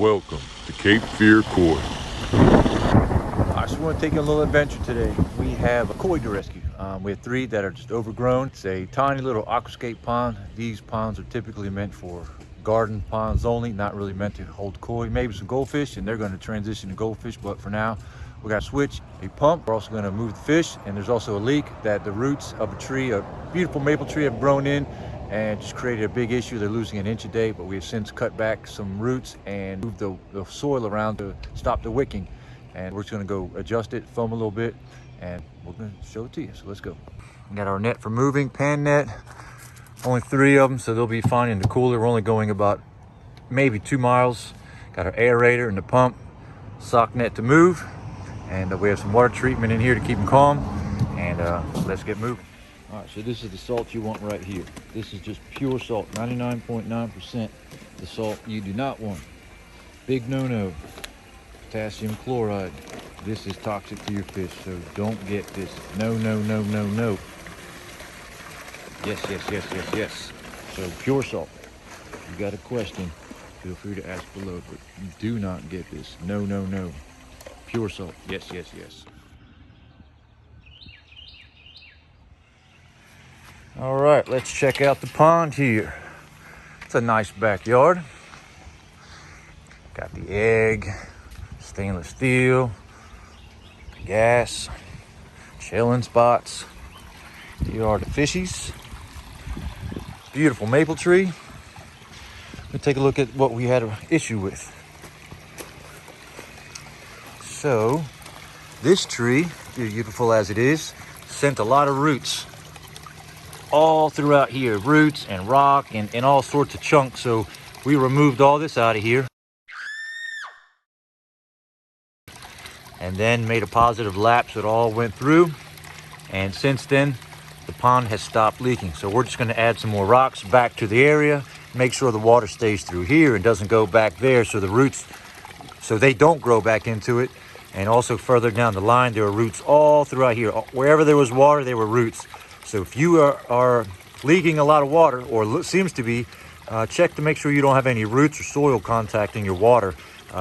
Welcome to Cape Fear Koi. I just want to take a little adventure today. We have a koi to rescue. We have 3 that are just overgrown. It's a tiny little aquascape pond. These ponds are typically meant for garden ponds only, not really meant to hold koi. Maybe some goldfish, and they're going to transition to goldfish, but for now, we got to switch a pump. We're also going to move the fish, and there's also a leak that the roots of a tree, a beautiful maple tree, have grown in and just created a big issue. They're losing an inch a day, but we have since cut back some roots and moved the soil around to stop the wicking. And we're just gonna go adjust it, foam a little bit, and we're gonna show it to you. So let's go. We got our net for moving, pan net. Only 3 of them, so they'll be fine in the cooler. We're only going about maybe 2 miles. Got our aerator and the pump, sock net to move, and we have some water treatment in here to keep them calm. And let's get moving. All right, so this is the salt you want right here. This is just pure salt, 99.9% the salt you do not want. Big no-no. Potassium chloride. This is toxic to your fish, so don't get this. No, no, no, no, no. Yes, yes, yes, yes, yes. So pure salt. If you got a question, feel free to ask below, but you do not get this. No, no, no. Pure salt. Yes, yes, yes. All right, let's check out the pond here. It's a nice backyard. Got the egg, stainless steel, gas, chilling spots. Here are the fishies. Beautiful maple tree. Let's take a look at what we had an issue with. So, this tree, beautiful as it is, sent a lot of roots all throughout here. Roots and rock and all sorts of chunks. So we removed all this out of here. And then made a positive lap so it all went through. And since then, the pond has stopped leaking. So we're just gonna add some more rocks back to the area, make sure the water stays through here and doesn't go back there so the roots, so they don't grow back into it. And also further down the line, there are roots all throughout here. Wherever there was water, there were roots. So if you are leaking a lot of water, or seems to be, check to make sure you don't have any roots or soil contacting your water.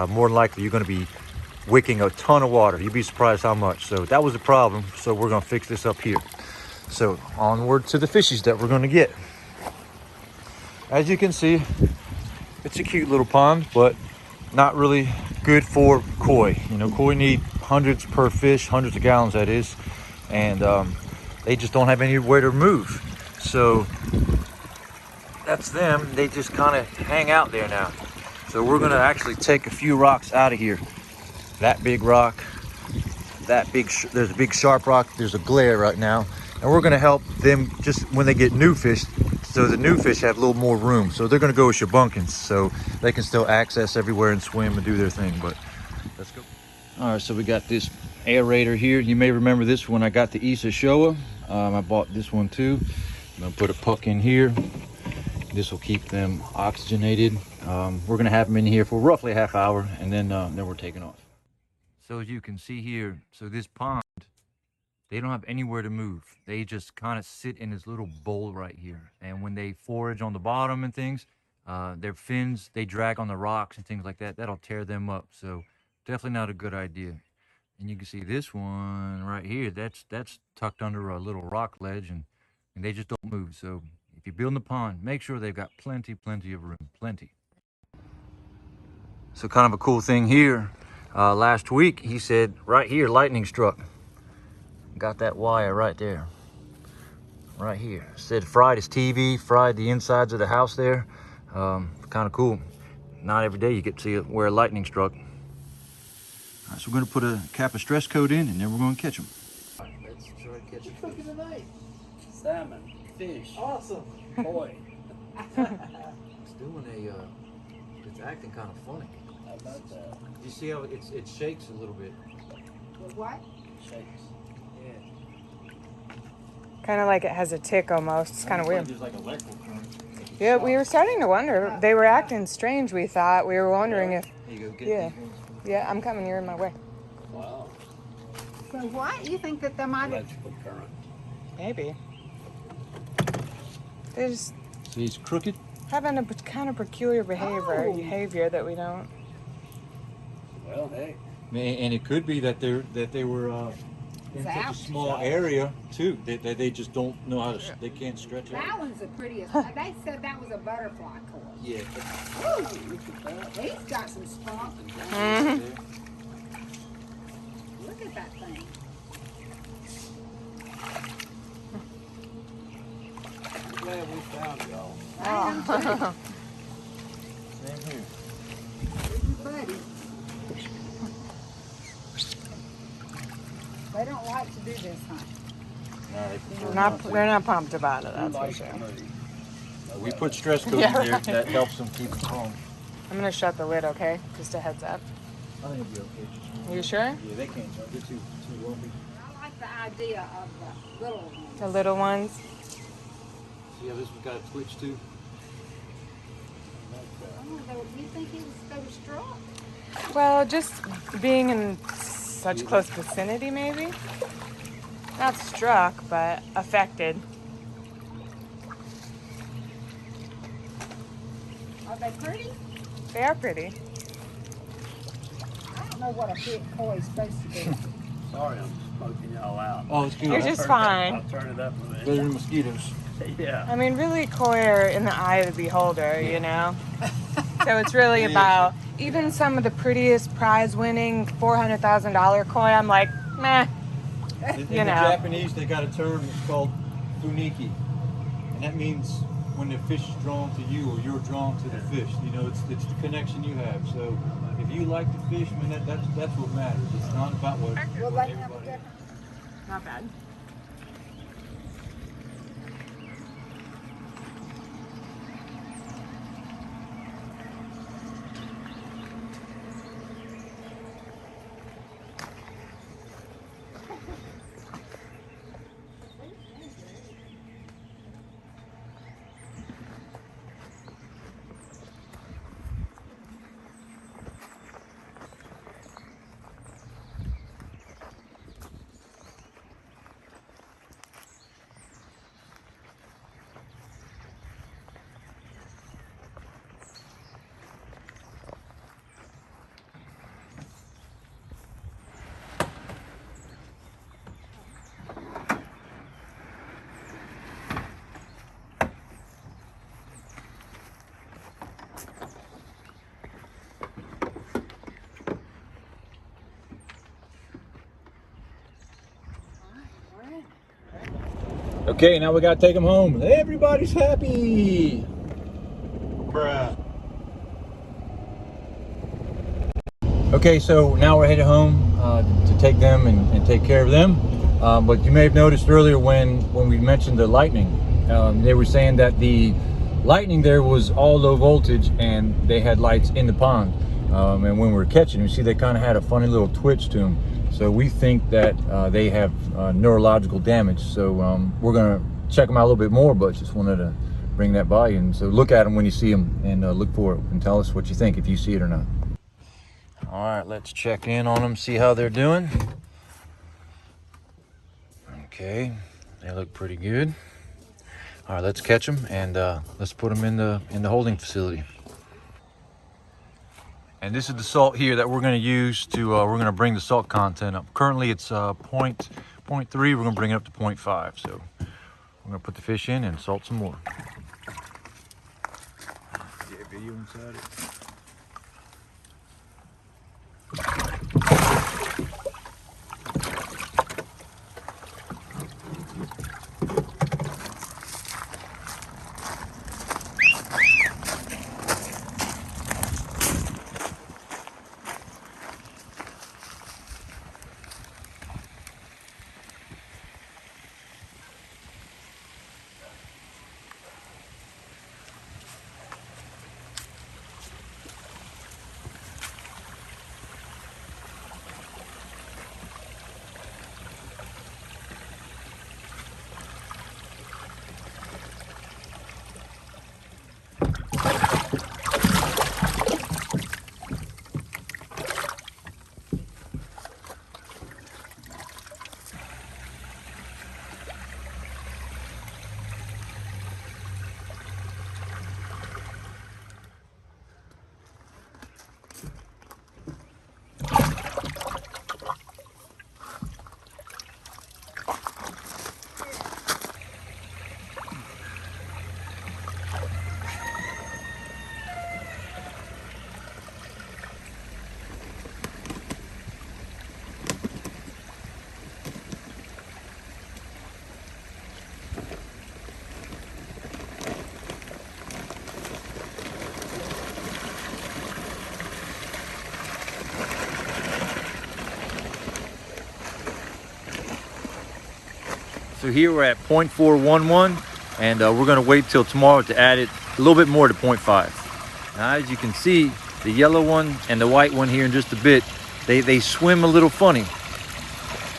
More than likely, you're gonna be wicking a ton of water. You'd be surprised how much. So that was the problem. So we're gonna fix this up here. So onward to the fishies that we're gonna get. As you can see, it's a cute little pond, but not really good for koi. You know, koi need hundreds per fish, hundreds of gallons that is, and they just don't have anywhere to move. So that's them. They just kind of hang out there now. So we're gonna actually take a few rocks out of here. That big rock, that big, there's a big sharp rock, there's a glare right now. And we're gonna help them just when they get new fish, so the new fish have a little more room. So they're gonna go with shabunkins, so they can still access everywhere and swim and do their thing, but let's go. All right, so we got this aerator here. You may remember this when I got the Showa. I bought this one too. I'm gonna put a puck in here. This will keep them oxygenated. We're gonna have them in here for roughly a half hour, and then we're taking off. So as you can see here, so this pond, they don't have anywhere to move. They just kind of sit in this little bowl right here. And when they forage on the bottom and things, their fins, they drag on the rocks and things like that. That'll tear them up. So definitely not a good idea. And you can see this one right here, that's tucked under a little rock ledge, and they just don't move. So if you're building a pond, make sure they've got plenty of room, plenty. So kind of a cool thing here, last week, he said right here, lightning struck. Got that wire right there, right here. Said fried his TV, fried the insides of the house there. Kind of cool. Not every day you get to see where lightning struck. All right, so we're gonna put a Kappa stress coat in, and then we're gonna catch them. Let's try to catch them. What you cooking tonight? Salmon, fish. Awesome. Boy. It's doing it's acting kind of funny. How about that? You see how it shakes a little bit. What? Shakes. Yeah. Kind of like it has a tick almost. It's kind of weird. There's like electrical current. Yeah, we were starting to wonder. They were acting strange, we thought. We were wondering if... Here you go, get Yeah. these ones. Yeah, I'm coming. You're in my way. Wow. So what? You think that there might have... Electrical current. Maybe. They're just See, it's crooked. having a kind of peculiar behavior that we don't... Well, hey. And it could be that they were in such a small area too. They just don't know how to. They can't stretch out. That one's the prettiest. They said that was a butterfly koi. Yeah. Ooh, look at that. He's got some spunk. Look at that thing. I'm glad we found y'all. Oh. Same here. Here's your buddy. They don't like to do this, huh? They're not pumped about it, that's for sure. We put stress coat Yeah, in there right. that helps them keep it calm. I'm gonna shut the lid, okay? Just a heads up. I think it'll be okay. You sure? Yeah, they can't jump. They're too lumpy. I like the idea of the little ones. The little ones. See how this one's got a twitch too? Oh, you think they were strong? Well, just being in such close vicinity, maybe. Not struck, but affected. Are they pretty? They are pretty. I don't know what a big koi is supposed to be. Sorry, I'm smoking y'all out. Oh, it's good. You're just fine. I'll turn it up a Better bit. than mosquitoes. Yeah. I mean, really, koi are in the eye of the beholder, you know? So it's really about, even some of the prettiest prize-winning $400,000 koi, I'm like, meh. In You the know. Japanese, they got a term. It's called funiki, and that means when the fish is drawn to you or you're drawn to the fish. You know, it's the connection you have. So if you like the fish, man, that's what matters. It's not about what Will they have a everybody. different? Not bad. Okay, now we gotta take them home. Everybody's happy. Bruh. Okay, so now we're headed home to take them and take care of them. But you may have noticed earlier when we mentioned the lightning, they were saying that the lightning there was all low voltage and they had lights in the pond. And when we were catching them, you see they kind of had a funny little twitch to them. So we think that they have neurological damage. So we're gonna check them out a little bit more, but just wanted to bring that by you. And so look at them when you see them and look for it and tell us what you think, if you see it or not. All right, let's check in on them, see how they're doing. Okay, they look pretty good. All right, let's catch them and let's put them in the holding facility. And this is the salt here that we're going to use to, we're going to bring the salt content up. Currently it's 0.3, we're going to bring it up to 0.5. So we're going to put the fish in and salt some more. Get a video inside it. So here we're at 0.411, and we're gonna wait till tomorrow to add it a little bit more to 0.5. Now, as you can see, the yellow one and the white one here in just a bit, they swim a little funny.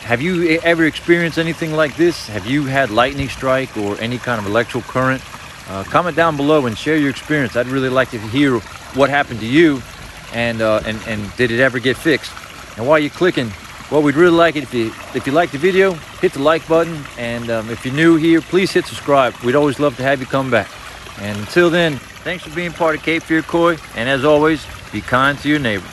Have you ever experienced anything like this? Have you had lightning strike or any kind of electrical current? Comment down below and share your experience. I'd really like to hear what happened to you, and did it ever get fixed? And while you're clicking, well, we'd really like it if you like the video, hit the like button, and if you're new here, please hit subscribe. We'd always love to have you come back. And until then, thanks for being part of Cape Fear Koi, and as always, be kind to your neighbor.